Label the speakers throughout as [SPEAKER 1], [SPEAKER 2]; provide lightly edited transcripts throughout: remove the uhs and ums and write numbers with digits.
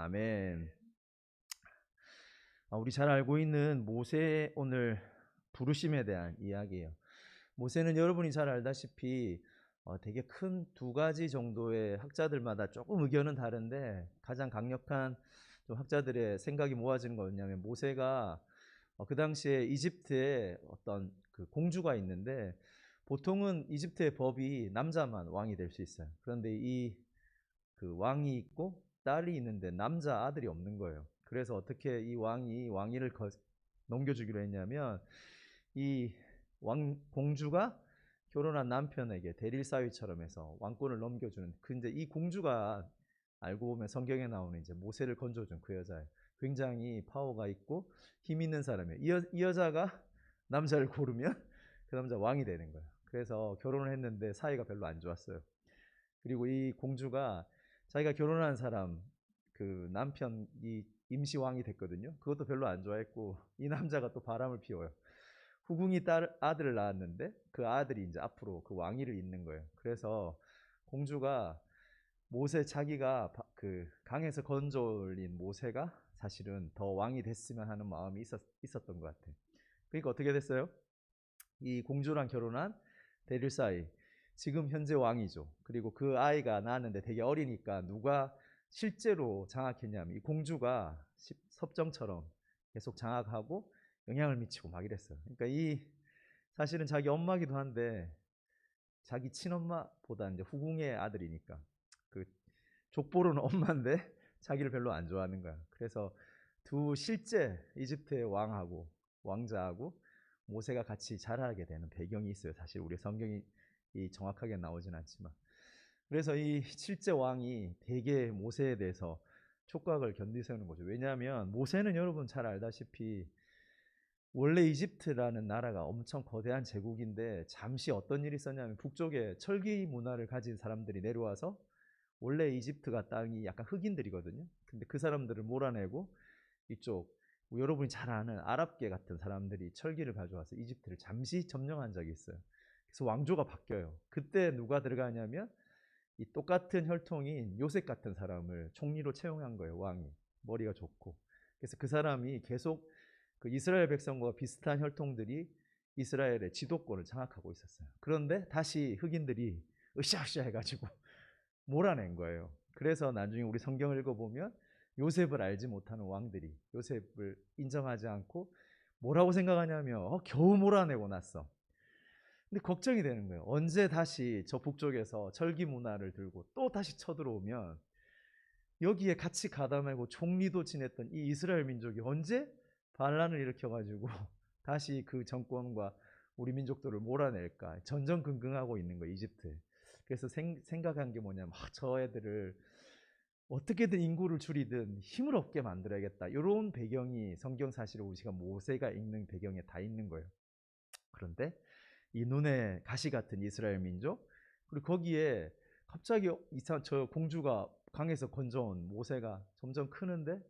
[SPEAKER 1] 아멘. 우리 잘 알고 있는 모세 오늘 부르심에 대한 이야기예요. 모세는 여러분이 잘 알다시피 되게 큰 두 가지 정도의 학자들마다 조금 의견은 다른데 가장 강력한 좀 학자들의 생각이 모아지는 거였냐면 모세가 그 당시에 이집트에 어떤 그 공주가 있는데 보통은 이집트의 법이 남자만 왕이 될 수 있어요. 그런데 이 그 왕이 있고 딸이 있는데 남자 아들이 없는 거예요. 그래서 어떻게 이 왕이 왕위를 넘겨주기로 했냐면 이 공주가 결혼한 남편에게 대릴 사위처럼 해서 왕권을 넘겨주는. 근데 이 공주가 알고 보면 성경에 나오는 이제 모세를 건져준 그 여자예요. 굉장히 파워가 있고 힘 있는 사람이에요. 이 여자가 남자를 고르면 그 남자 왕이 되는 거예요. 그래서 결혼을 했는데 사이가 별로 안 좋았어요. 그리고 이 공주가 자기가 결혼한 사람 그 남편이 임시왕이 됐거든요. 그것도 별로 안 좋아했고 이 남자가 또 바람을 피워요. 후궁이 아들을 낳았는데 그 아들이 이제 앞으로 그 왕위를 잇는 거예요. 그래서 공주가 자기가 그 강에서 건져 올린 모세가 사실은 더 왕이 됐으면 하는 마음이 있었던 것 같아요. 그러니까 어떻게 됐어요? 이 공주랑 결혼한 데릴사이, 지금 현재 왕이죠. 그리고 그 아이가 낳았는데 되게 어리니까 누가 실제로 장악했냐면 이 공주가 섭정처럼 계속 장악하고 영향을 미치고 막 이랬어요. 그러니까 이 사실은 자기 엄마기도 한데 자기 친엄마보다 이제 후궁의 아들이니까 그 족보로는 엄마인데 자기를 별로 안 좋아하는 거야. 그래서 두 실제 이집트의 왕하고 왕자하고 모세가 같이 자라게 되는 배경이 있어요. 사실 우리 성경이 정확하게 나오진 않지만. 그래서 이 실제 왕이 되게 모세에 대해서 촉각을 견디세우는 거죠. 왜냐하면 모세는 여러분 잘 알다시피 원래 이집트라는 나라가 엄청 거대한 제국인데 잠시 어떤 일이 있었냐면 북쪽에 철기 문화를 가진 사람들이 내려와서 원래 이집트가 땅이 약간 흑인들이거든요. 근데 그 사람들을 몰아내고 이쪽 여러분이 잘 아는 아랍계 같은 사람들이 철기를 가져와서 이집트를 잠시 점령한 적이 있어요. 그래서 왕조가 바뀌어요. 그때 누가 들어가냐면 이 똑같은 혈통인 요셉 같은 사람을 총리로 채용한 거예요. 왕이 머리가 좋고. 그래서 그 사람이 계속 그 이스라엘 백성과 비슷한 혈통들이 이스라엘의 지도권을 장악하고 있었어요. 그런데 다시 흑인들이 으쌰으쌰 해가지고 몰아낸 거예요. 그래서 나중에 우리 성경을 읽어보면 요셉을 알지 못하는 왕들이 요셉을 인정하지 않고 뭐라고 생각하냐면 겨우 몰아내고 났어. 근데 걱정이 되는 거예요. 언제 다시 저 북쪽에서 철기 문화를 들고 또 다시 쳐들어오면 여기에 같이 가담하고 총리도 지냈던 이 이스라엘 민족이 언제 반란을 일으켜가지고 다시 그 정권과 우리 민족들을 몰아낼까 전전긍긍하고 있는 거예요, 이집트. 그래서 생각한 게 뭐냐면 저 애들을 어떻게든 인구를 줄이든 힘을 얻게 만들어야겠다. 이런 배경이 성경 사실을 우리가 모세가 읽는 배경에 다 있는 거예요. 그런데 이 눈에 가시 같은 이스라엘 민족, 그리고 거기에 갑자기 저 공주가 강에서 건져온 모세가 점점 크는데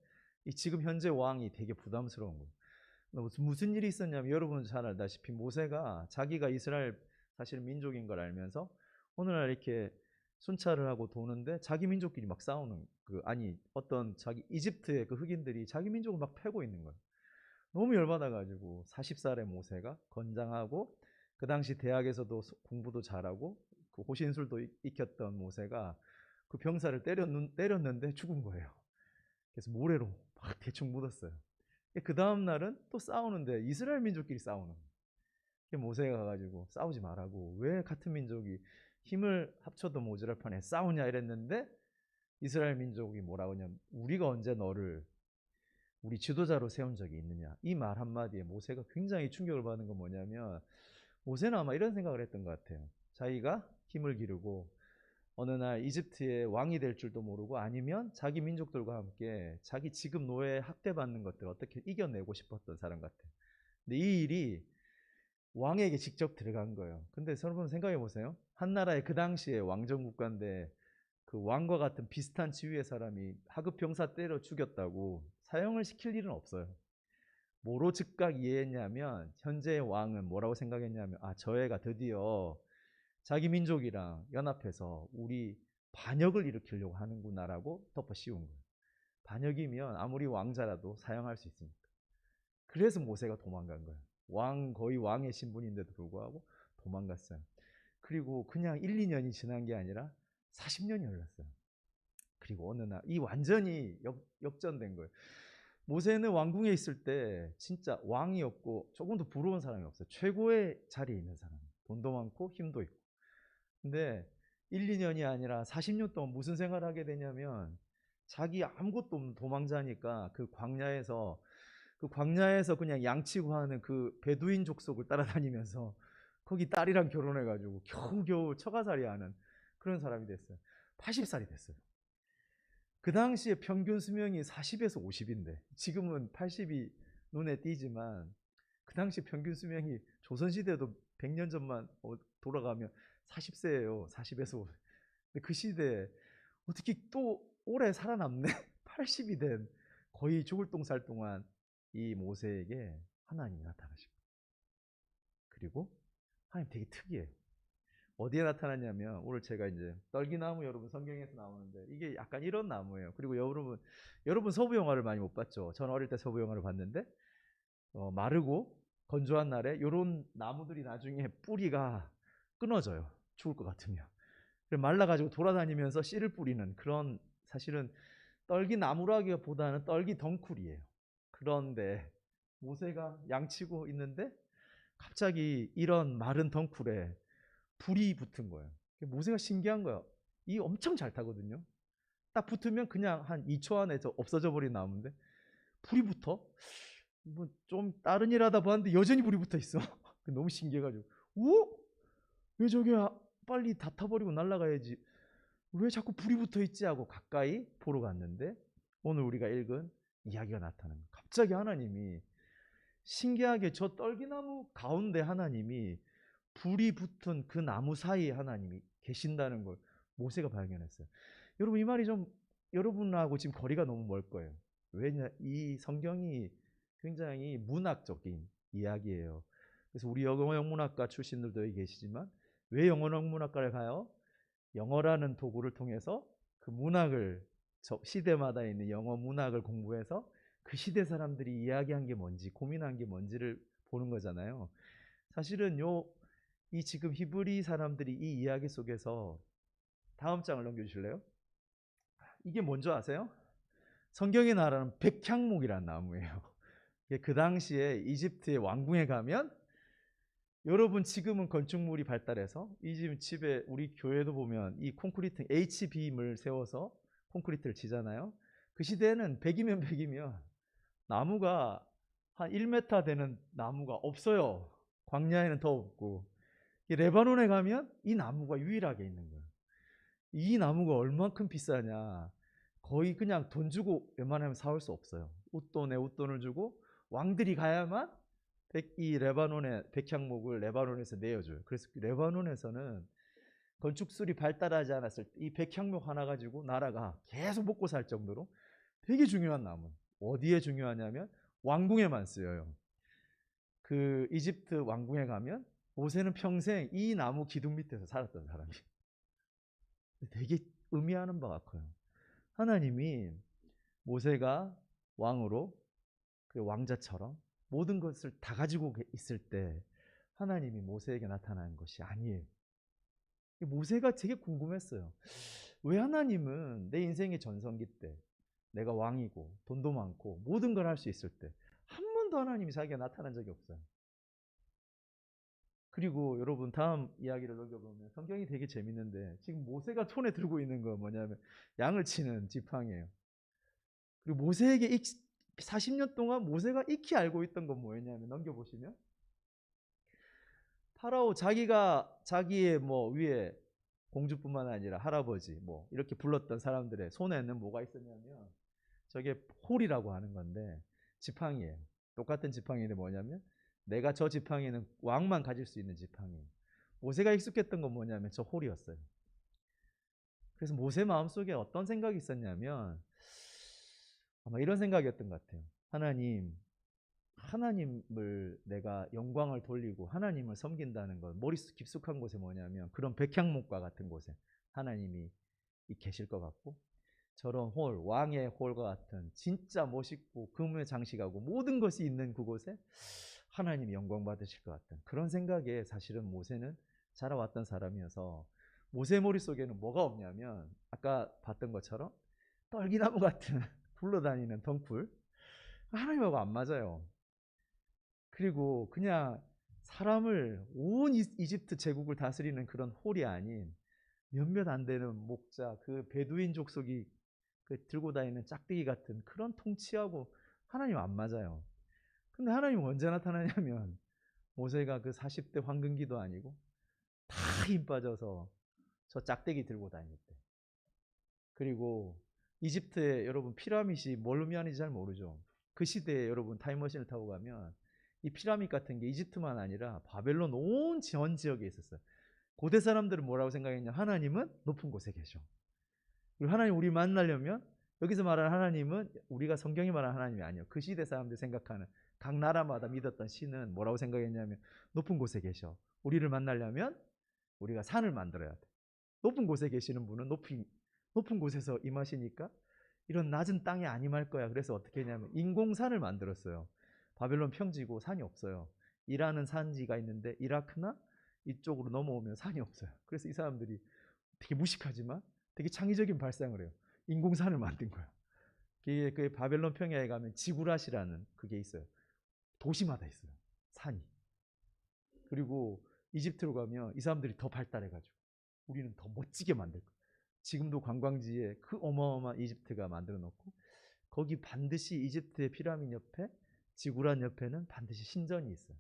[SPEAKER 1] 이 지금 현재 왕이 되게 부담스러운 거예요. 무슨 일이 있었냐면 여러분 잘 알다시피 모세가 자기가 이스라엘 사실 민족인 걸 알면서 어느 날 이렇게 순찰을 하고 도는데 자기 민족끼리 막 싸우는 어떤 자기 이집트의 그 흑인들이 자기 민족을 막 패고 있는 거예요. 너무 열받아가지고 40살의 모세가 건장하고 그 당시 대학에서도 공부도 잘하고 그 호신술도 익혔던 모세가 그 병사를 때렸는데 죽은 거예요. 그래서 모래로 막 대충 묻었어요. 그 다음 날은 또 싸우는데 이스라엘 민족끼리 싸우는 거예요. 모세가 가가지고 싸우지 말라고, 왜 같은 민족이 힘을 합쳐도 모자랄 판에 싸우냐 이랬는데 이스라엘 민족이 뭐라고 하냐면 우리가 언제 너를 우리 지도자로 세운 적이 있느냐. 이 말 한마디에 모세가 굉장히 충격을 받은 건 뭐냐면 모세는 아마 이런 생각을 했던 것 같아요. 자기가 힘을 기르고 어느 날 이집트의 왕이 될 줄도 모르고 아니면 자기 민족들과 함께 자기 지금 노예 학대받는 것들을 어떻게 이겨내고 싶었던 사람 같아요. 근데 이 일이 왕에게 직접 들어간 거예요. 근데 여러분 생각해 보세요. 한 나라의 그 당시에 왕정 국가인데 그 왕과 같은 비슷한 지위의 사람이 하급 병사 때려 죽였다고 사형을 시킬 일은 없어요. 뭐로 즉각 이해했냐면 현재의 왕은 뭐라고 생각했냐면 저 애가 드디어 자기 민족이랑 연합해서 우리 반역을 일으키려고 하는구나라고 덮어 씌운 거예요. 반역이면 아무리 왕자라도 사형할 수 있습니다. 그래서 모세가 도망간 거예요. 거의 왕의 신분인데도 불구하고 도망갔어요. 그리고 그냥 1, 2년이 지난 게 아니라 40년이 흘렀어요. 그리고 어느 날 이 완전히 역전된 거예요. 모세는 왕궁에 있을 때 진짜 왕이었고 조금도 부러운 사람이 없어요. 최고의 자리에 있는 사람. 돈도 많고 힘도 있고. 근데 1, 2년이 아니라 40년 동안 무슨 생활을 하게 되냐면 자기 아무것도 없는 도망자니까 그 광야에서 그냥 양치고 하는 그 베두인 족속을 따라다니면서 거기 딸이랑 결혼해가지고 겨우겨우 처가살이 하는 그런 사람이 됐어요. 80살이 됐어요. 그 당시에 평균 수명이 40에서 50인데 지금은 80이 눈에 띄지만 그 당시 평균 수명이 조선시대도 100년 전만 돌아가면 40세예요. 40에서 50. 근데 그 시대에 어떻게 또 오래 살아남네? 80이 된 거의 죽을 똥살 동안 이 모세에게 하나님이 나타나십니다. 그리고 하나님 되게 특이해요. 어디에 나타났냐면 오늘 제가 이제 떨기나무 여러분 성경에서 나오는데 이게 약간 이런 나무예요. 그리고 여러분 서부 영화를 많이 못 봤죠. 저는 어릴 때 서부 영화를 봤는데 마르고 건조한 날에 이런 나무들이 나중에 뿌리가 끊어져요. 죽을 것 같으면. 말라가지고 돌아다니면서 씨를 뿌리는 그런 사실은 떨기나무라기보다는 떨기 덩쿨이에요. 그런데 모세가 양치고 있는데 갑자기 이런 마른 덩쿨에 불이 붙은 거예요. 모세가 신기한 거예요. 이 엄청 잘 타거든요. 딱 붙으면 그냥 한 2초 안에 없어져 버린 나무인데 불이 붙어? 뭐 좀 다른 일 하다 봤는데 여전히 불이 붙어 있어. 너무 신기해가지고 오? 왜 저게 빨리 다 타버리고 날아가야지. 왜 자꾸 불이 붙어 있지 하고 가까이 보러 갔는데 오늘 우리가 읽은 이야기가 나타나는 거예요. 갑자기 하나님이 신기하게 저 떨기나무 가운데 하나님이 불이 붙은 그 나무 사이에 하나님이 계신다는 걸 모세가 발견했어요. 여러분 이 말이 좀 여러분하고 지금 거리가 너무 멀 거예요. 왜냐 이 성경이 굉장히 문학적인 이야기예요. 그래서 우리 영어영문학과 출신들도 여기 계시지만 왜 영어영문학과를 가요? 영어라는 도구를 통해서 그 문학을 시대마다 있는 영어 문학을 공부해서 그 시대 사람들이 이야기한 게 뭔지 고민한 게 뭔지를 보는 거잖아요. 사실은 이 지금 히브리 사람들이 이 이야기 속에서 다음 장을 넘겨주실래요? 이게 뭔지 아세요? 성경에 나라는 백향목이라는 나무예요. 그 당시에 이집트의 왕궁에 가면 여러분 지금은 건축물이 발달해서 이 집에 우리 교회도 보면 이 콘크리트 H빔을 세워서 콘크리트를 치잖아요. 그 시대에는 100이면 100이면 나무가 한 1m 되는 나무가 없어요. 광야에는 더 없고. 레바논에 가면 이 나무가 유일하게 있는 거예요. 이 나무가 얼만큼 비싸냐. 거의 그냥 돈 주고 웬만하면 사올 수 없어요. 웃돈을 주고 왕들이 가야만 이 레바논의 백향목을 레바논에서 내어줘요. 그래서 레바논에서는 건축술이 발달하지 않았을 때 이 백향목 하나 가지고 나라가 계속 먹고 살 정도로 되게 중요한 나무. 어디에 중요하냐면 왕궁에만 쓰여요. 그 이집트 왕궁에 가면 모세는 평생 이 나무 기둥 밑에서 살았던 사람이에요. 되게 의미하는 바가 커요. 하나님이 모세가 왕으로 그 왕자처럼 모든 것을 다 가지고 있을 때 하나님이 모세에게 나타나는 것이 아니에요. 모세가 되게 궁금했어요. 왜 하나님은 내 인생의 전성기 때 내가 왕이고 돈도 많고 모든 걸 할 수 있을 때 한 번도 하나님이 자기가 나타난 적이 없어요. 그리고 여러분 다음 이야기를 읽어보면 성경이 되게 재밌는데 지금 모세가 손에 들고 있는 건 뭐냐면 양을 치는 지팡이에요. 그리고 모세에게 40년 동안 모세가 익히 알고 있던 건 뭐였냐면 넘겨보시면 파라오 자기의 뭐 위에 공주뿐만 아니라 할아버지 뭐 이렇게 불렀던 사람들의 손에는 뭐가 있었냐면 저게 홀이라고 하는 건데 지팡이에요. 똑같은 지팡이인데 뭐냐면 내가 저 지팡이는 왕만 가질 수 있는 지팡이. 모세가 익숙했던 건 뭐냐면 저 홀이었어요. 그래서 모세 마음속에 어떤 생각이 있었냐면 아마 이런 생각이었던 것 같아요. 하나님을 내가 영광을 돌리고 하나님을 섬긴다는 건 머릿속 깊숙한 곳에 뭐냐면 그런 백향목과 같은 곳에 하나님이 계실 것 같고 저런 홀, 왕의 홀과 같은 진짜 멋있고 금의 장식하고 모든 것이 있는 그곳에 하나님이 영광 받으실 것 같은 그런 생각에 사실은 모세는 자라왔던 사람이어서 모세 머릿속에는 뭐가 없냐면 아까 봤던 것처럼 떨기나무 같은 굴러다니는 덩굴 하나님하고 안 맞아요. 그리고 그냥 사람을 온 이집트 제국을 다스리는 그런 홀이 아닌 몇몇 안 되는 목자 그 베두인 족속이 그 들고 다니는 짝대기 같은 그런 통치하고 하나님 안 맞아요. 근데 하나님 언제 나타나냐면 모세가 그 40대 황금기도 아니고 다 힘 빠져서 저 짝대기 들고 다닐 때. 그리고 이집트에 여러분 피라밋이 뭘 의미하는지 잘 모르죠. 그 시대에 여러분 타임머신을 타고 가면 이 피라밋 같은 게 이집트만 아니라 바벨론 온 전 지역에 있었어요. 고대 사람들은 뭐라고 생각했냐? 하나님은 높은 곳에 계셔. 그리고 하나님 우리 만나려면 여기서 말하는 하나님은 우리가 성경이 말하는 하나님이 아니에요. 그 시대 사람들이 생각하는 각 나라마다 믿었던 신은 뭐라고 생각했냐면 높은 곳에 계셔. 우리를 만나려면 우리가 산을 만들어야 돼. 높은 곳에 계시는 분은 높은 곳에서 임하시니까 이런 낮은 땅에 안 임할 거야. 그래서 어떻게 했냐면 인공산을 만들었어요. 바벨론 평지고 산이 없어요. 이라는 산지가 있는데 이라크나 이쪽으로 넘어오면 산이 없어요. 그래서 이 사람들이 되게 무식하지만 되게 창의적인 발상을 해요. 인공산을 만든 거예요. 그 바벨론 평야에 가면 지구랏이라는 그게 있어요. 도시마다 있어요. 산이. 그리고 이집트로 가면 이 사람들이 더 발달해가지고 우리는 더 멋지게 만들 거예요. 지금도 관광지에 그 어마어마한 이집트가 만들어 놓고 거기 반드시 이집트의 피라미드 옆에 지구란 옆에는 반드시 신전이 있어요.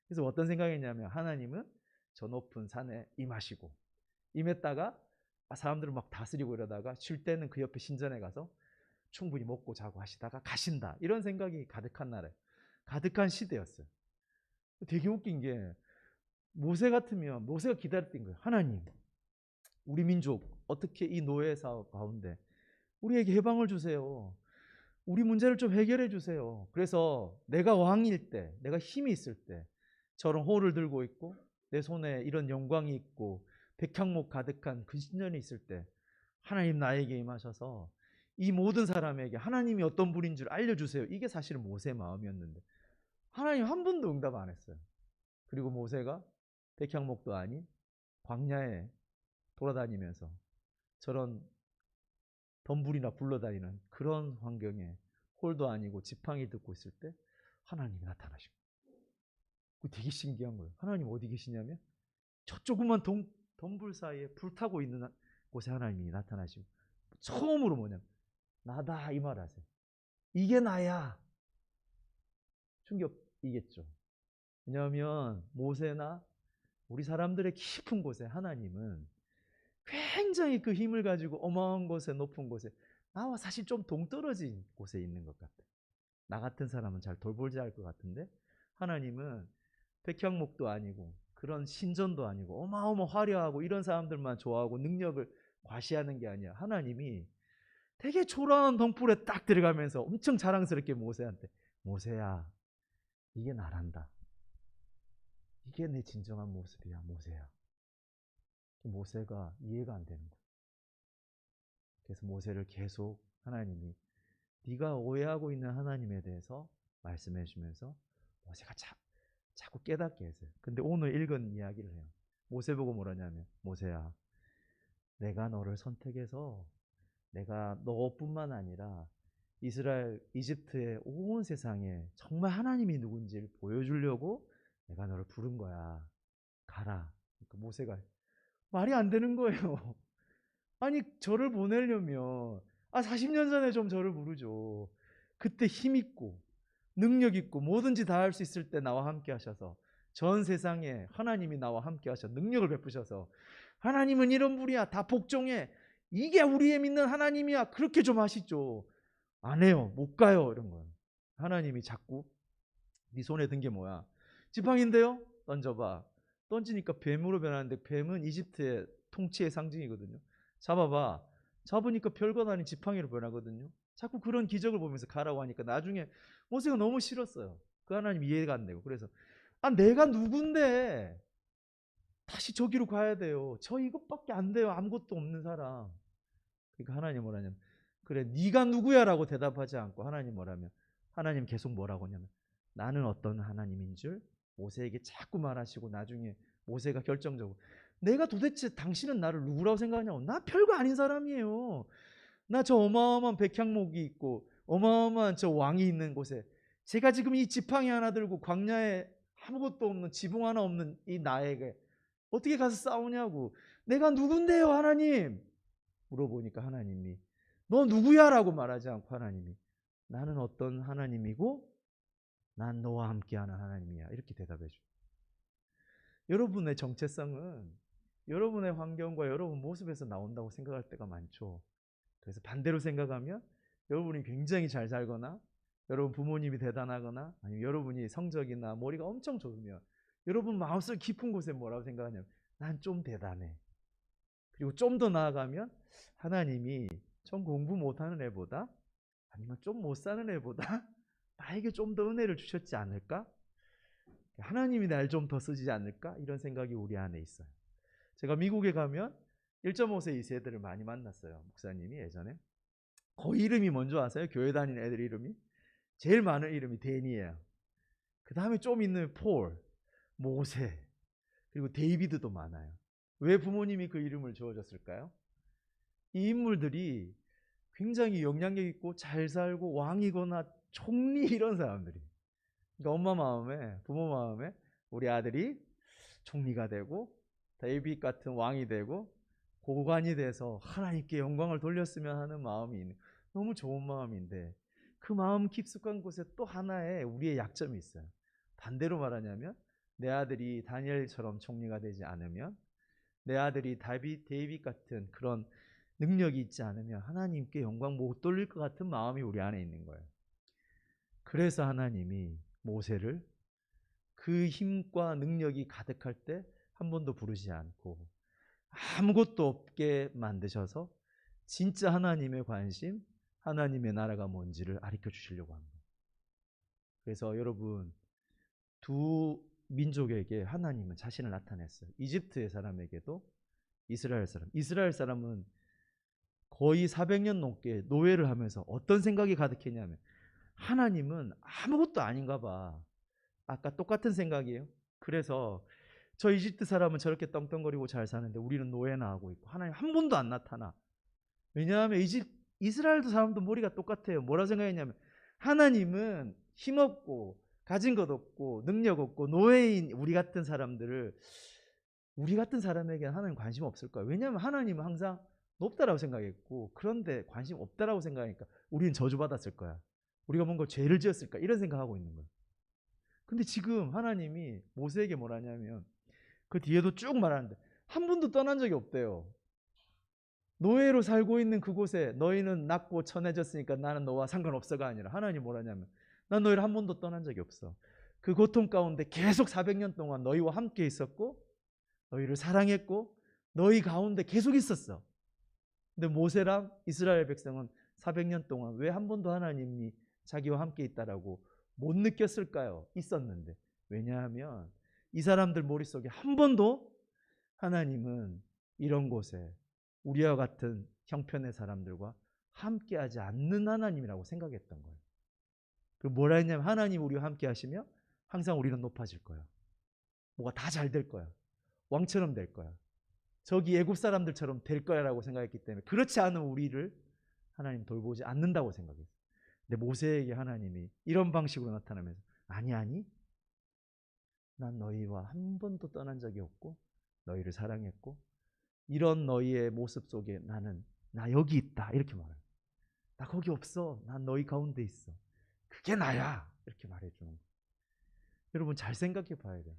[SPEAKER 1] 그래서 어떤 생각이냐면 하나님은 저 높은 산에 임하시고 임했다가 사람들을 막 다스리고 이러다가 쉴 때는 그 옆에 신전에 가서 충분히 먹고 자고 하시다가 가신다. 이런 생각이 가득한 나라예요. 가득한 시대였어요. 되게 웃긴 게 모세 같으면 모세가 기다렸던 거예요. 하나님, 우리 민족 어떻게 이 노예 사업 가운데 우리에게 해방을 주세요. 우리 문제를 좀 해결해 주세요. 그래서 내가 왕일 때, 내가 힘이 있을 때 저런 호를 들고 있고 내 손에 이런 영광이 있고 백향목 가득한 그 신전이 있을 때 하나님 나에게 임하셔서 이 모든 사람에게 하나님이 어떤 분인 줄 알려주세요. 이게 사실은 모세의 마음이었는데 하나님 한 번도 응답 안 했어요. 그리고 모세가 백향목도 아닌 광야에 돌아다니면서 저런 덤불이나 굴러다니는 그런 환경에 홀도 아니고 지팡이 듣고 있을 때 하나님이 나타나시고 그 되게 신기한 거예요. 하나님 어디 계시냐면 저 조그만 덤불 사이에 불타고 있는 곳에 하나님이 나타나시고 처음으로 뭐냐면 나다 이 말 하세요. 이게 나야. 충격이겠죠. 왜냐하면 모세나 우리 사람들의 깊은 곳에 하나님은 굉장히 그 힘을 가지고 어마어마한 곳에 높은 곳에 나와 사실 좀 동떨어진 곳에 있는 것 같아. 나 같은 사람은 잘 돌보지 않을 것 같은데 하나님은 백향목도 아니고 그런 신전도 아니고 어마어마 화려하고 이런 사람들만 좋아하고 능력을 과시하는 게 아니야. 하나님이 되게 초라한 덩굴에 딱 들어가면서 엄청 자랑스럽게 모세한테 모세야 이게 나란다. 이게 내 진정한 모습이야 모세야. 모세가 이해가 안 되는 거야. 그래서 모세를 계속 하나님이 네가 오해하고 있는 하나님에 대해서 말씀해 주면서 모세가 자꾸 깨닫게 했어요. 근데 오늘 읽은 이야기를 해요. 모세 보고 뭐라냐면 모세야 내가 너를 선택해서 내가 너뿐만 아니라 이스라엘 이집트의 온 세상에 정말 하나님이 누군지를 보여주려고 내가 너를 부른 거야. 가라. 그러니까 모세가 말이 안 되는 거예요. 아니 저를 보내려면 40년 전에 좀 저를 부르죠. 그때 힘 있고 능력 있고 뭐든지 다 할 수 있을 때 나와 함께 하셔서 전 세상에 하나님이 나와 함께 하셔 능력을 베푸셔서 하나님은 이런 분이야 다 복종해 이게 우리의 믿는 하나님이야 그렇게 좀 하시죠. 안 해요 못 가요 이런 거예요. 하나님이 자꾸 네 손에 든 게 뭐야 지팡인데요 던져봐 던지니까 뱀으로 변하는데 뱀은 이집트의 통치의 상징이거든요. 잡아봐 잡으니까 별것 아닌 지팡이로 변하거든요. 자꾸 그런 기적을 보면서 가라고 하니까 나중에 모세가 너무 싫었어요. 그 하나님 이해가 안 되고 그래서 내가 누군데 다시 저기로 가야 돼요. 저 이것밖에 안 돼요. 아무것도 없는 사람. 그러니까 하나님 뭐라냐면 그래 네가 누구야라고 대답하지 않고 하나님 뭐라면 하나님 계속 뭐라고 하냐면 나는 어떤 하나님인 줄 모세에게 자꾸 말하시고 나중에 모세가 결정적으로 내가 도대체 당신은 나를 누구라고 생각하냐고 나 별거 아닌 사람이에요. 나 저 어마어마한 백향목이 있고 어마어마한 저 왕이 있는 곳에 제가 지금 이 지팡이 하나 들고 광야에 아무것도 없는 지붕 하나 없는 이 나에게 어떻게 가서 싸우냐고 내가 누군데요 하나님 물어보니까 하나님이 너 누구야 라고 말하지 않고 하나님이 나는 어떤 하나님이고 난 너와 함께하는 하나님이야 이렇게 대답해 줘요. 여러분의 정체성은 여러분의 환경과 여러분 모습에서 나온다고 생각할 때가 많죠. 그래서 반대로 생각하면 여러분이 굉장히 잘 살거나 여러분 부모님이 대단하거나 아니면 여러분이 성적이나 머리가 엄청 좋으면 여러분 마음속 깊은 곳에 뭐라고 생각하냐면 난 좀 대단해. 그리고 좀 더 나아가면 하나님이 좀 공부 못하는 애보다 아니면 좀 못 사는 애보다 나에게 좀 더 은혜를 주셨지 않을까? 하나님이 날 좀 더 쓰지 않을까? 이런 생각이 우리 안에 있어요. 제가 미국에 가면 1.5세 2세들을 많이 만났어요. 목사님이 예전에. 거의 이름이 뭔지 아세요? 교회 다니는 애들 이름이? 제일 많은 이름이 데니예요. 그 다음에 좀 있는 폴, 모세, 그리고 데이비드도 많아요. 왜 부모님이 그 이름을 지어줬을까요? 이 인물들이 굉장히 영향력 있고 잘 살고 왕이거나 총리 이런 사람들이. 그러니까 엄마 마음에, 부모 마음에 우리 아들이 총리가 되고 데이빗 같은 왕이 되고 고관이 돼서 하나님께 영광을 돌렸으면 하는 마음이 있는 너무 좋은 마음인데 그 마음 깊숙한 곳에 또 하나의 우리의 약점이 있어요. 반대로 말하냐면 내 아들이 다니엘처럼 총리가 되지 않으면 내 아들이 데이빗 같은 그런 능력이 있지 않으면 하나님께 영광 못 돌릴 것 같은 마음이 우리 안에 있는 거예요. 그래서 하나님이 모세를 그 힘과 능력이 가득할 때 한 번도 부르지 않고 아무것도 없게 만드셔서 진짜 하나님의 관심, 하나님의 나라가 뭔지를 가르쳐 주시려고 합니다. 그래서 여러분 두 민족에게 하나님은 자신을 나타냈어요. 이집트의 사람에게도 이스라엘 사람은 거의 400년 넘게 노예를 하면서 어떤 생각이 가득했냐면 하나님은 아무것도 아닌가 봐. 아까 똑같은 생각이에요. 그래서 저 이집트 사람은 저렇게 떵떵거리고 잘 사는데 우리는 노예나 하고 있고 하나님 한 번도 안 나타나. 왜냐하면 이스라엘 사람도 머리가 똑같아요. 뭐라 생각했냐면 하나님은 힘없고 가진 것 없고 능력 없고 노예인 우리 같은 사람들을 우리 같은 사람에게는 하나님 관심 없을 거예요. 왜냐하면 하나님은 항상 높다라고 생각했고 그런데 관심 없다라고 생각하니까 우리는 저주받았을 거야. 우리가 뭔가 죄를 지었을까 이런 생각하고 있는 거예요. 근데 지금 하나님이 모세에게 뭐라냐면 그 뒤에도 쭉 말하는데 한 번도 떠난 적이 없대요. 노예로 살고 있는 그곳에 너희는 낮고 천해졌으니까 나는 너와 상관없어가 아니라 하나님 뭐라냐면 난 너희를 한 번도 떠난 적이 없어. 그 고통 가운데 계속 400년 동안 너희와 함께 있었고 너희를 사랑했고 너희 가운데 계속 있었어. 근데 모세랑 이스라엘 백성은 400년 동안 왜 한 번도 하나님이 자기와 함께 있다라고 못 느꼈을까요? 있었는데. 왜냐하면 이 사람들 머릿속에 한 번도 하나님은 이런 곳에 우리와 같은 형편의 사람들과 함께하지 않는 하나님이라고 생각했던 거예요. 그리고 뭐라 했냐면 하나님 우리와 함께 하시며 항상 우리는 높아질 거야. 뭐가 다 잘 될 거야. 왕처럼 될 거야. 저기 애굽 사람들처럼 될 거야라고 생각했기 때문에 그렇지 않은 우리를 하나님 돌보지 않는다고 생각했어요. 근데 모세에게 하나님이 이런 방식으로 나타나면서 아니 난 너희와 한 번도 떠난 적이 없고 너희를 사랑했고 이런 너희의 모습 속에 나는 나 여기 있다 이렇게 말해요. 나 거기 없어. 난 너희 가운데 있어. 그게 나야 이렇게 말해주는 거예요. 여러분 잘 생각해 봐야 돼요.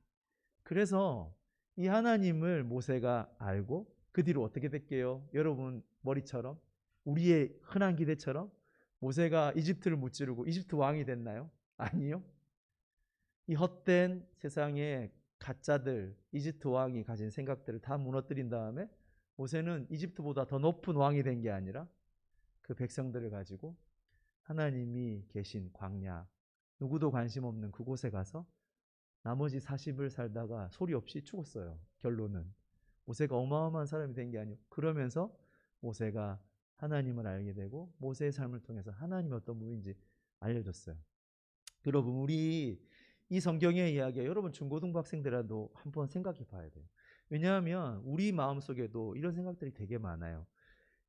[SPEAKER 1] 그래서 이 하나님을 모세가 알고 그 뒤로 어떻게 됐게요? 여러분 머리처럼 우리의 흔한 기대처럼 모세가 이집트를 무찌르고 이집트 왕이 됐나요? 아니요. 이 헛된 세상의 가짜들 이집트 왕이 가진 생각들을 다 무너뜨린 다음에 모세는 이집트보다 더 높은 왕이 된 게 아니라 그 백성들을 가지고 하나님이 계신 광야 누구도 관심 없는 그곳에 가서 나머지 40을 살다가 소리 없이 죽었어요. 결론은 모세가 어마어마한 사람이 된 게 아니고 그러면서 모세가 하나님을 알게 되고 모세의 삶을 통해서 하나님이 어떤 분인지 알려줬어요. 여러분, 우리 이 성경의 이야기가 여러분 중고등부 학생들라도 한번 생각해 봐야 돼요. 왜냐하면 우리 마음속에도 이런 생각들이 되게 많아요.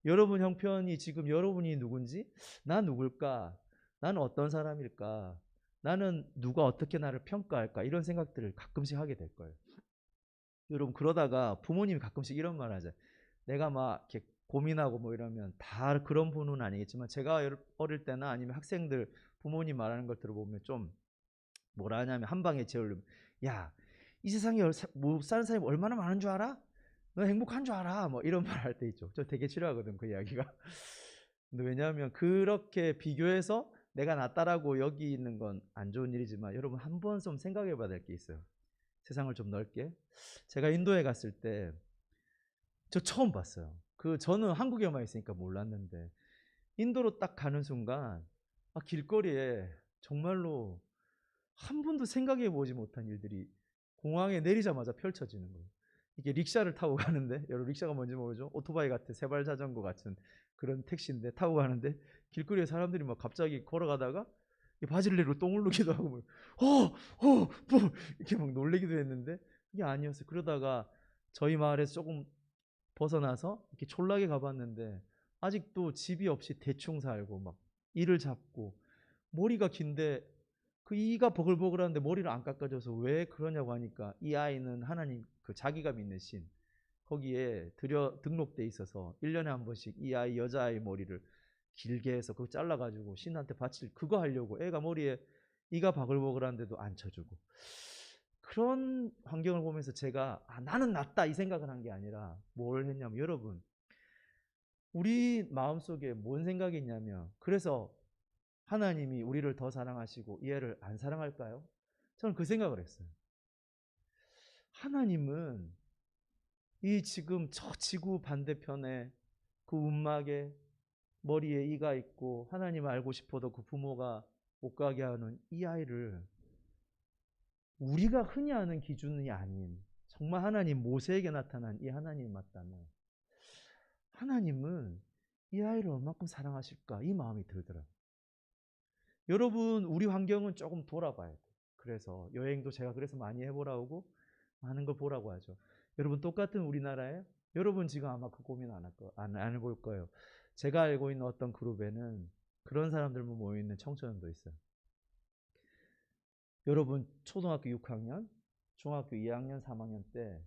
[SPEAKER 1] 여러분 형편이 지금 여러분이 누군지, 나 누굴까? 나는 어떤 사람일까? 나는 누가 어떻게 나를 평가할까? 이런 생각들을 가끔씩 하게 될 거예요. 여러분, 그러다가 부모님이 가끔씩 이런 말 하죠. 내가 막 이렇게 고민하고 뭐 이러면, 다 그런 분은 아니겠지만 제가 어릴 때나 아니면 학생들 부모님 말하는 걸 들어보면 좀 뭐라 하냐면, 한 방에 제어를, 야, 이 세상에 못 사는 사람이 얼마나 많은 줄 알아? 너 행복한 줄 알아? 뭐 이런 말 할 때 있죠. 저 되게 싫어하거든, 그 이야기가. 근데 왜냐하면 그렇게 비교해서 내가 낫다라고 여기는 건 안 좋은 일이지만, 여러분 한 번 좀 생각해 봐야 될 게 있어요. 세상을 좀 넓게. 제가 인도에 갔을 때 저 처음 봤어요. 저는 한국에만 있으니까 몰랐는데, 인도로 딱 가는 순간 길거리에 정말로 한 번도 생각해 보지 못한 일들이 공항에 내리자마자 펼쳐지는 거예요. 이게 릭샤를 타고 가는데, 여러분 릭샤가 뭔지 모르죠? 오토바이 같은 세발 자전거 같은 그런 택시인데, 타고 가는데 길거리에 사람들이 막 갑자기 걸어가다가 바지를 내리고 똥을 누기도 하고 뭐 이렇게 막 놀래기도 했는데, 그게 아니었어요. 그러다가 저희 마을에서 조금 벗어나서 이렇게 촌락에 가봤는데, 아직도 집이 없이 대충 살고 막 이를 잡고, 머리가 긴데 그 이가 버글버글한데 머리를 안 깎아줘서 왜 그러냐고 하니까, 이 아이는 하나님 자기가 믿는 신 거기에 등록돼 있어서 1년에 한 번씩 이 아이 여자아이 머리를 길게 해서 그거 잘라가지고 신한테 바칠, 그거 하려고 애가 머리에 이가 바글바글한데도 안 쳐주고. 그런 환경을 보면서 제가 나는 낫다 이 생각을 한 게 아니라 뭘 했냐면, 여러분 우리 마음속에 뭔 생각이 있냐면, 그래서 하나님이 우리를 더 사랑하시고 얘를 안 사랑할까요? 저는 그 생각을 했어요. 하나님은 이 지금 저 지구 반대편에 그 움막에 머리에 이가 있고 하나님 알고 싶어도 그 부모가 못 가게 하는 이 아이를, 우리가 흔히 아는 기준이 아닌 정말 하나님 모세에게 나타난 이 하나님이 맞다면, 하나님은 이 아이를 얼마큼 사랑하실까, 이 마음이 들더라고요. 여러분, 우리 환경은 조금 돌아봐야 돼요. 그래서 여행도 제가 그래서 많이 해보라고 하는 걸 보라고 하죠. 여러분, 똑같은 우리나라에 여러분 지금 아마 그 고민 안 해볼 거예요. 제가 알고 있는 어떤 그룹에는 그런 사람들만 모여있는 청소년도 있어요. 여러분, 초등학교 6학년, 중학교 2학년, 3학년 때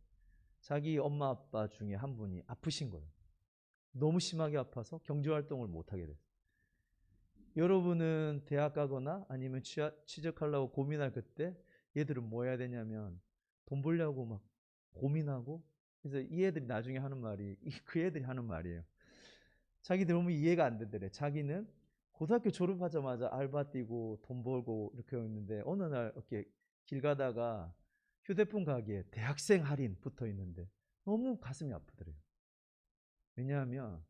[SPEAKER 1] 자기 엄마 아빠 중에 한 분이 아프신 거예요. 너무 심하게 아파서 경제활동을 못하게 됐어요. 여러분은 대학 가거나 아니면 취직하려고 고민할 그때 얘들은 뭐 해야 되냐면, 돈 벌려고 막 고민하고. 그래서 이 애들이 나중에 하는 말이, 그 애들이 하는 말이에요. 자기들 너무 이해가 안 되더래. 자기는 고등학교 졸업하자마자 알바 뛰고 돈 벌고 이렇게 했는데, 어느 날 이렇게 길 가다가 휴대폰 가게에 대학생 할인 붙어 있는데 너무 가슴이 아프더래요. 왜냐하면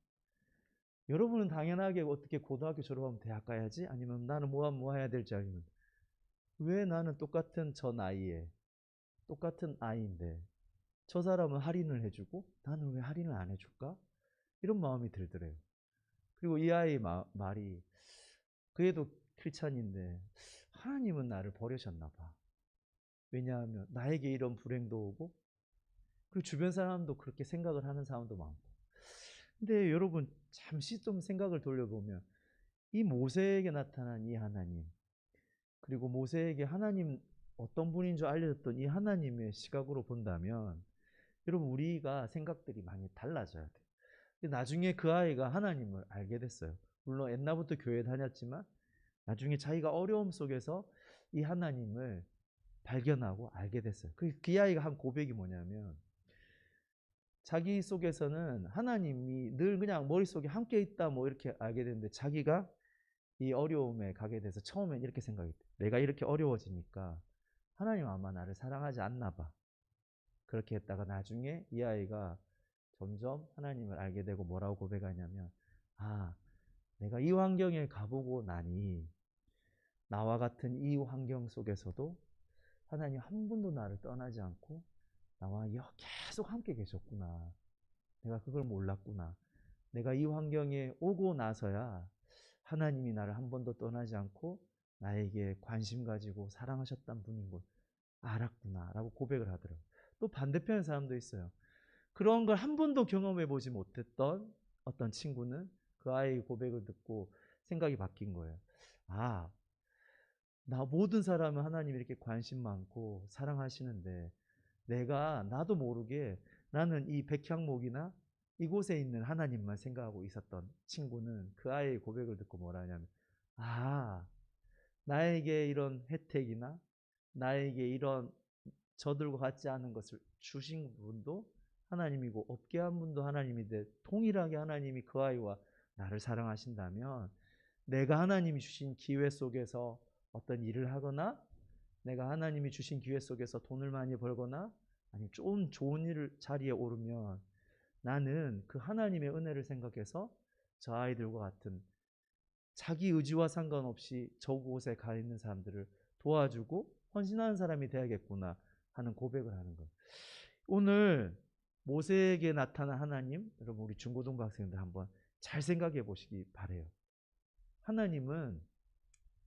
[SPEAKER 1] 여러분은 당연하게 어떻게 고등학교 졸업하면 대학 가야지, 아니면 나는 뭐 해야 될지 알면, 왜 나는 똑같은 저 나이에 똑같은 아이인데 저 사람은 할인을 해주고 나는 왜 할인을 안 해줄까? 이런 마음이 들더래요. 그리고 이 아이 말이, 그 애도 크리스찬인데 하나님은 나를 버리셨나 봐. 왜냐하면 나에게 이런 불행도 오고, 그리고 주변 사람도 그렇게 생각을 하는 사람도 많고. 근데 여러분 잠시 좀 생각을 돌려보면, 이 모세에게 나타난 이 하나님, 그리고 모세에게 하나님 어떤 분인 줄 알려줬던 이 하나님의 시각으로 본다면, 여러분 우리가 생각들이 많이 달라져야 돼요. 나중에 그 아이가 하나님을 알게 됐어요. 물론 옛날부터 교회 다녔지만 나중에 자기가 어려움 속에서 이 하나님을 발견하고 알게 됐어요. 그 아이가 한 고백이 뭐냐면, 자기 속에서는 하나님이 늘 그냥 머릿속에 함께 있다 뭐 이렇게 알게 됐는데, 자기가 이 어려움에 가게 돼서 처음엔 이렇게 생각했대. 내가 이렇게 어려워지니까 하나님 아마 나를 사랑하지 않나 봐. 그렇게 했다가 나중에 이 아이가 점점 하나님을 알게 되고 뭐라고 고백하냐면, 내가 이 환경에 가보고 나니 나와 같은 이 환경 속에서도 하나님 한 번도 나를 떠나지 않고 나와 계속 함께 계셨구나. 내가 그걸 몰랐구나. 내가 이 환경에 오고 나서야 하나님이 나를 한 번도 떠나지 않고 나에게 관심 가지고 사랑하셨던 분인 걸 알았구나라고 고백을 하더라고요. 또 반대편의 사람도 있어요. 그런 걸 한 번도 경험해 보지 못했던 어떤 친구는 그 아이의 고백을 듣고 생각이 바뀐 거예요. 아, 나 모든 사람은 하나님이 이렇게 관심 많고 사랑하시는데 나도 모르게 나는 이 백향목이나 이곳에 있는 하나님만 생각하고 있었던 친구는 그 아이의 고백을 듣고 뭐라 하냐면, 아, 나에게 이런 혜택이나 나에게 이런 저들과 같지 않은 것을 주신 분도 하나님이고 없게 한 분도 하나님인데 동일하게 하나님이 그 아이와 나를 사랑하신다면 내가 하나님이 주신 기회 속에서 어떤 일을 하거나 내가 하나님이 주신 기회 속에서 돈을 많이 벌거나 아니면 좀 좋은 자리에 오르면 나는 그 하나님의 은혜를 생각해서 저 아이들과 같은 자기 의지와 상관없이 저곳에 가 있는 사람들을 도와주고 헌신하는 사람이 돼야겠구나 하는 고백을 하는 거예요. 오늘 모세에게 나타난 하나님, 여러분 우리 중고등부 학생들 한번 잘 생각해 보시기 바래요. 하나님은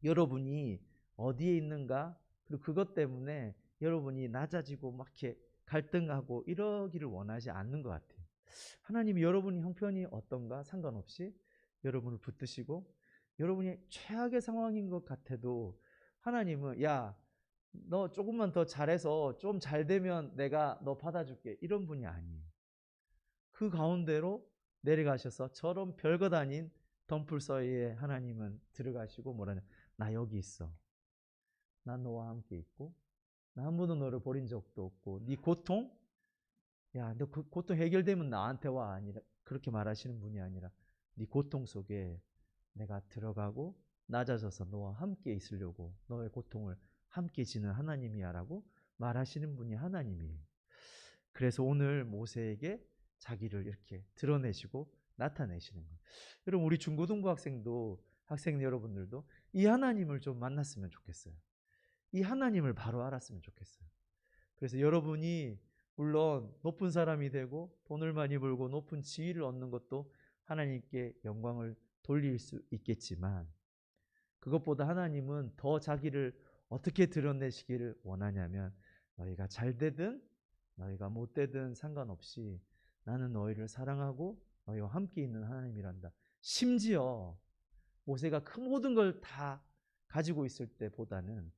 [SPEAKER 1] 여러분이 어디에 있는가, 그리고 그것 때문에 여러분이 낮아지고 막 이렇게 갈등하고 이러기를 원하지 않는 것 같아요. 하나님이 여러분이 형편이 어떤가 상관없이 여러분을 붙드시고 여러분이 최악의 상황인 것 같아도 하나님은 야, 너 조금만 더 잘해서 좀 잘 되면 내가 너 받아줄게 이런 분이 아니에요. 그 가운데로 내려가셔서 저런 별것 아닌 덤불서에 하나님은 들어가시고 뭐라냐, 나 여기 있어. 난 너와 함께 있고 나 한 번도 너를 버린 적도 없고 네 고통, 야, 너 그 고통 해결되면 나한테 와 아니라 그렇게 말하시는 분이 아니라 네 고통 속에 내가 들어가고 낮아져서 너와 함께 있으려고 너의 고통을 함께 지는 하나님이야라고 말하시는 분이 하나님이에요. 그래서 오늘 모세에게 자기를 이렇게 드러내시고 나타내시는 거예요. 여러분 우리 중고등부 학생 여러분들도 이 하나님을 좀 만났으면 좋겠어요. 이 하나님을 바로 알았으면 좋겠어요. 그래서 여러분이 물론 높은 사람이 되고 돈을 많이 벌고 높은 지위를 얻는 것도 하나님께 영광을 돌릴 수 있겠지만 그것보다 하나님은 더 자기를 어떻게 드러내시기를 원하냐면 너희가 잘 되든 너희가 못 되든 상관없이 나는 너희를 사랑하고 너희와 함께 있는 하나님이란다. 심지어 모세가 그 모든 걸 다 가지고 있을 때보다는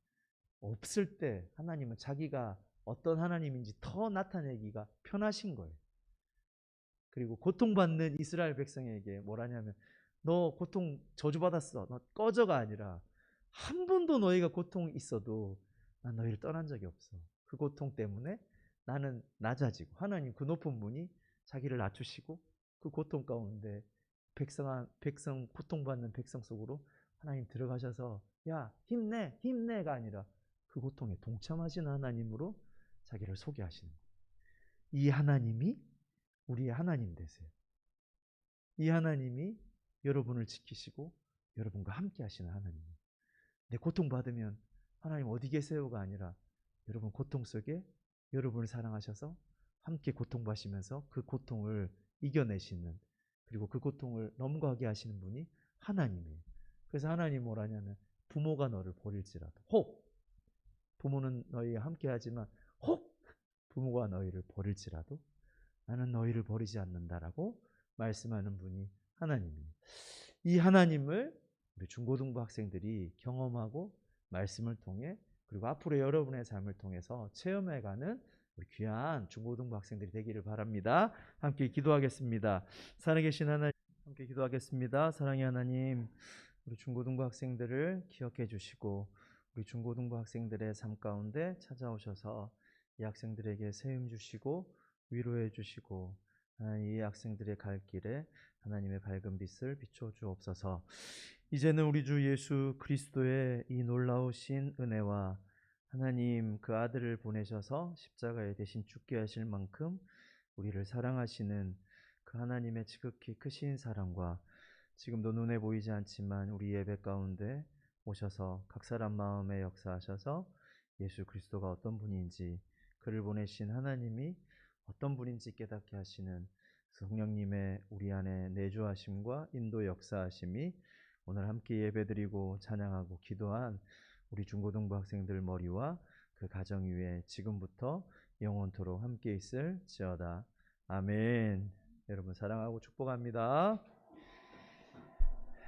[SPEAKER 1] 없을 때 하나님은 자기가 어떤 하나님인지 더 나타내기가 편하신 거예요. 그리고 고통받는 이스라엘 백성에게 뭐라냐면 너 고통 저주받았어. 너 꺼져가 아니라 한 번도 너희가 고통이 있어도 난 너희를 떠난 적이 없어. 그 고통 때문에 나는 낮아지고 하나님 그 높은 분이 자기를 낮추시고 그 고통 가운데 백성 고통받는 백성 속으로 하나님 들어가셔서 야 힘내가 아니라 그 고통에 동참하시는 하나님으로 자기를 소개하시는 거예요. 이 하나님이 우리의 하나님 되세요. 이 하나님이 여러분을 지키시고 여러분과 함께 하시는 하나님이에요. 내 고통받으면 하나님 어디 계세요가 아니라 여러분 고통 속에 여러분을 사랑하셔서 함께 고통받으시면서 그 고통을 이겨내시는 그리고 그 고통을 넘어가게 하시는 분이 하나님이에요. 그래서 하나님 뭐라냐면 부모가 너를 버릴지라도 혹 부모는 너희와 함께 하지만 혹 부모가 너희를 버릴지라도 나는 너희를 버리지 않는다라고 말씀하는 분이 하나님이에요. 이 하나님을 우리 중고등부 학생들이 경험하고 말씀을 통해 그리고 앞으로 여러분의 삶을 통해서 체험해가는 우리 귀한 중고등부 학생들이 되기를 바랍니다. 함께 기도하겠습니다. 살아계신 하나님 함께 기도하겠습니다. 사랑의 하나님 우리 중고등부 학생들을 기억해 주시고 우리 중고등부 학생들의 삶 가운데 찾아오셔서 이 학생들에게 세움 주시고 위로해 주시고 하나님 이 학생들의 갈 길에 하나님의 밝은 빛을 비춰 주옵소서. 이제는 우리 주 예수 그리스도의 이 놀라우신 은혜와 하나님 그 아들을 보내셔서 십자가에 대신 죽게 하실 만큼 우리를 사랑하시는 그 하나님의 지극히 크신 사랑과 지금도 눈에 보이지 않지만 우리 예배 가운데 오셔서 각 사람 마음에 역사하셔서 예수 그리스도가 어떤 분인지 그를 보내신 하나님이 어떤 분인지 깨닫게 하시는 성령님의 우리 안에 내주하심과 인도 역사하심이 오늘 함께 예배드리고 찬양하고 기도한 우리 중고등부 학생들 머리와 그 가정 위에 지금부터 영원토록 함께 있을지어다. 아멘. 여러분 사랑하고 축복합니다.